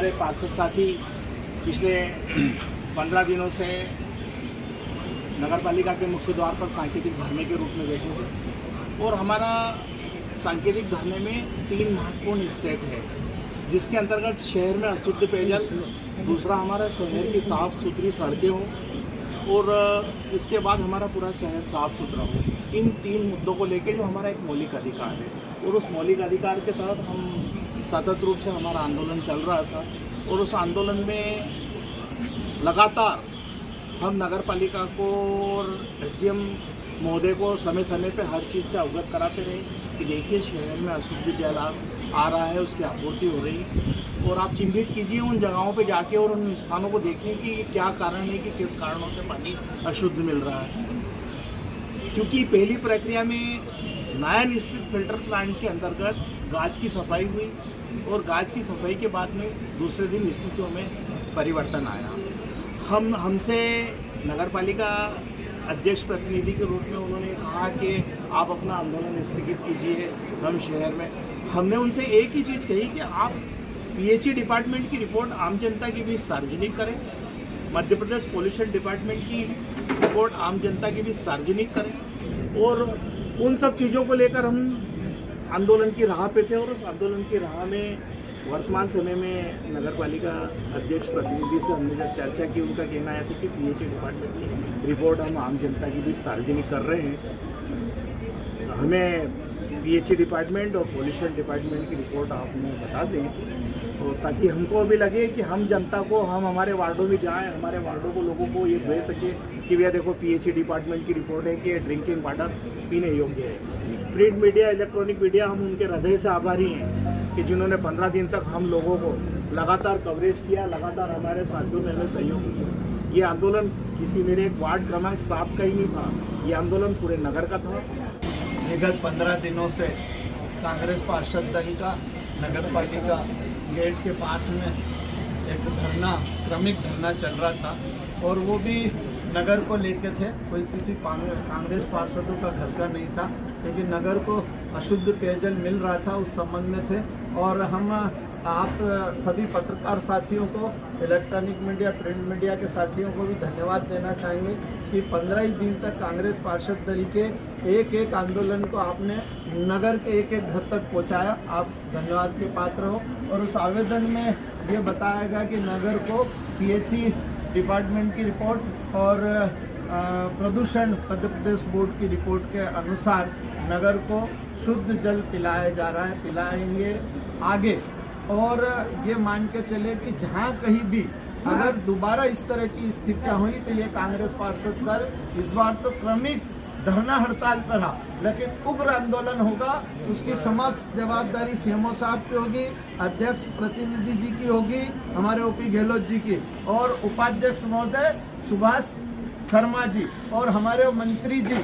हमारे पार्षद साथी पिछले 15 दिनों से नगरपालिका के मुख्य द्वार पर सांकेतिक धरने के रूप में बैठे थे और हमारा सांकेतिक धरने में 3 महत्वपूर्ण स्टेप है, जिसके अंतर्गत शहर में अशुद्ध पेयजल, दूसरा हमारा शहर की साफ़ सुथरी सड़कें हों और इसके बाद हमारा पूरा शहर साफ़ सुथरा हो। इन 3 मुद्दों को लेकर जो हमारा एक मौलिक अधिकार है और उस मौलिक अधिकार के तहत हम सतत रूप से हमारा आंदोलन चल रहा था और उस आंदोलन में लगातार हम नगर पालिका को और एसडीएम महोदय को समय समय पे हर चीज़ से अवगत कराते रहे कि देखिए शहर में अशुद्ध जल आ रहा है, उसकी आपूर्ति हो रही और आप चिन्हित कीजिए उन जगहों पे जाके और उन स्थानों को देखिए कि क्या कारण है कि किस कारणों से पानी अशुद्ध मिल रहा है। क्योंकि पहली प्रक्रिया में नायन स्थित फिल्टर प्लांट के अंतर्गत गाज की सफाई हुई और गाज की सफाई के बाद में दूसरे दिन स्थितियों में परिवर्तन आया। हमसे नगरपालिका अध्यक्ष प्रतिनिधि के रूप में उन्होंने कहा कि आप अपना आंदोलन स्थगित कीजिए। हम शहर में हमने उनसे एक ही चीज़ कही कि आप पीएचई डिपार्टमेंट की रिपोर्ट आम जनता के बीच सार्वजनिक करें, मध्य प्रदेश पॉल्यूशन डिपार्टमेंट की रिपोर्ट आम जनता के बीच सार्वजनिक करें और उन सब चीज़ों को लेकर हम आंदोलन की राह पे थे और उस आंदोलन की राह में वर्तमान समय में नगरपालिका अध्यक्ष प्रतिनिधि से हमने जब चर्चा की, उनका कहना आया था कि पीएचई डिपार्टमेंट की रिपोर्ट हम आम जनता के बीच सार्वजनिक कर रहे हैं, हमें पीएचई डिपार्टमेंट और पॉल्यूशन डिपार्टमेंट की रिपोर्ट आप हमें बता दें और ताकि हमको भी लगे कि हम जनता को, हम हमारे वार्डों में जाएं, हमारे वार्डों को लोगों को ये भेज सके कि भैया देखो पीएचई डिपार्टमेंट की रिपोर्ट है कि ड्रिंकिंग वाटर पीने योग्य है। प्रिंट मीडिया, इलेक्ट्रॉनिक मीडिया, हम उनके हृदय से आभारी हैं कि जिन्होंने 15 दिन तक हम लोगों को लगातार कवरेज किया, लगातार हमारे साथियों ने हमें सहयोग किया। ये आंदोलन किसी मेरे एक वार्ड क्रमांक 7 का ही नहीं था, ये आंदोलन पूरे नगर का था। विगत 15 दिनों से कांग्रेस पार्षद दल का नगर पालिका गेट के पास में एक धरना, क्रमिक धरना चल रहा था और वो भी नगर को लेके थे। कोई किसी कांग्रेस पार्षदों का घर का नहीं था, लेकिन नगर को अशुद्ध पेयजल मिल रहा था, उस संबंध में थे। और हम आप सभी पत्रकार साथियों को, इलेक्ट्रॉनिक मीडिया, प्रिंट मीडिया के साथियों को भी धन्यवाद देना चाहेंगे कि 15 ही दिन तक कांग्रेस पार्षद दल के एक आंदोलन को आपने नगर के एक घर तक पहुंचाया। आप धन्यवाद के पात्र हो। और उस आवेदन में ये बताया गया कि नगर को पीएचई डिपार्टमेंट की रिपोर्ट और प्रदूषण मध्य प्रदेश बोर्ड की रिपोर्ट के अनुसार नगर को शुद्ध जल पिलाया जा रहा है, पिलाएंगे आगे। और ये मान के चले कि जहाँ कहीं भी अगर दोबारा इस तरह की स्थितियाँ हुई तो ये कांग्रेस पार्षद दल इस बार तो क्रमिक धरना हड़ताल पर रहा, लेकिन उग्र आंदोलन होगा। उसकी समस्त जवाबदारी सीएमओ साहब की होगी, अध्यक्ष प्रतिनिधि जी की होगी, हमारे ओपी गहलोत जी की, और उपाध्यक्ष महोदय सुभाष शर्मा जी और हमारे मंत्री जी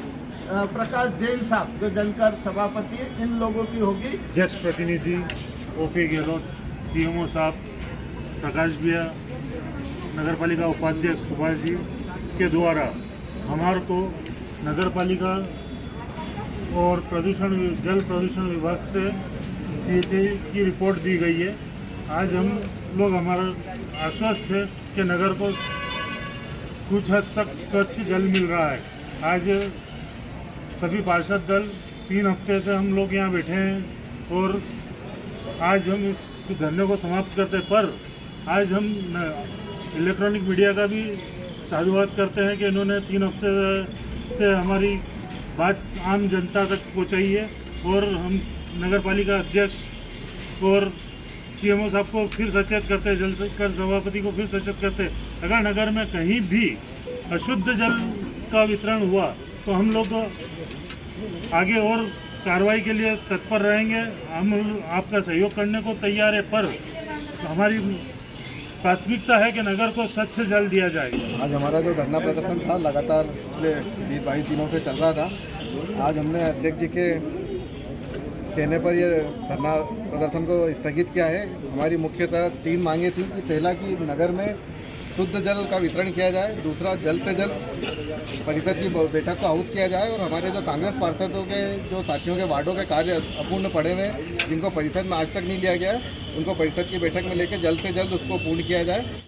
प्रकाश जैन साहब जो जलकर सभापति है, इन लोगों की होगी। अध्यक्ष प्रतिनिधि ओपी गहलोत, सीएमओ साहब प्रकाश भैया, नगरपालिका उपाध्यक्ष सुभाष जी के द्वारा हमारे को नगरपालिका और जल प्रदूषण विभाग से पीएचई की रिपोर्ट दी गई है। आज हम लोग हमारा आश्वस्त है कि नगर को कुछ हद तक स्वच्छ जल मिल रहा है। आज सभी पार्षद दल 3 हफ्ते से हम लोग यहाँ बैठे हैं और आज हम इस धरने को समाप्त करते, पर आज हम इलेक्ट्रॉनिक मीडिया का भी साधुवाद करते हैं कि इन्होंने 3 हफ्ते से हमारी बात आम जनता तक पहुँचाई है और हम नगरपालिका अध्यक्ष और सीएमओ साहब को फिर सचेत करते हैं, जल कर सभापति को फिर सचेत करते हैं। अगर नगर में कहीं भी अशुद्ध जल का वितरण हुआ तो हम लोग आगे और कार्रवाई के लिए तत्पर रहेंगे। हम आपका सहयोग करने को तैयार है, पर हमारी प्राथमिकता है कि नगर को स्वच्छ जल दिया जाए। आज हमारा जो धरना प्रदर्शन था लगातार पिछले 20-22 दिनों से चल रहा था। आज हमने अध्यक्ष जी के कहने पर ये धरना प्रदर्शन को स्थगित किया है। हमारी मुख्यतः 3 मांगे थी कि पहला कि नगर में शुद्ध जल का वितरण किया जाए, दूसरा जल्द से जल्द परिषद की बैठक को आहूत किया जाए और हमारे जो कांग्रेस पार्षदों के जो साथियों के वार्डों के कार्य अपूर्ण पड़े हुए जिनको परिषद में आज तक नहीं लिया गया है, उनको परिषद की बैठक में लेकर जल्द से जल्द उसको पूर्ण किया जाए।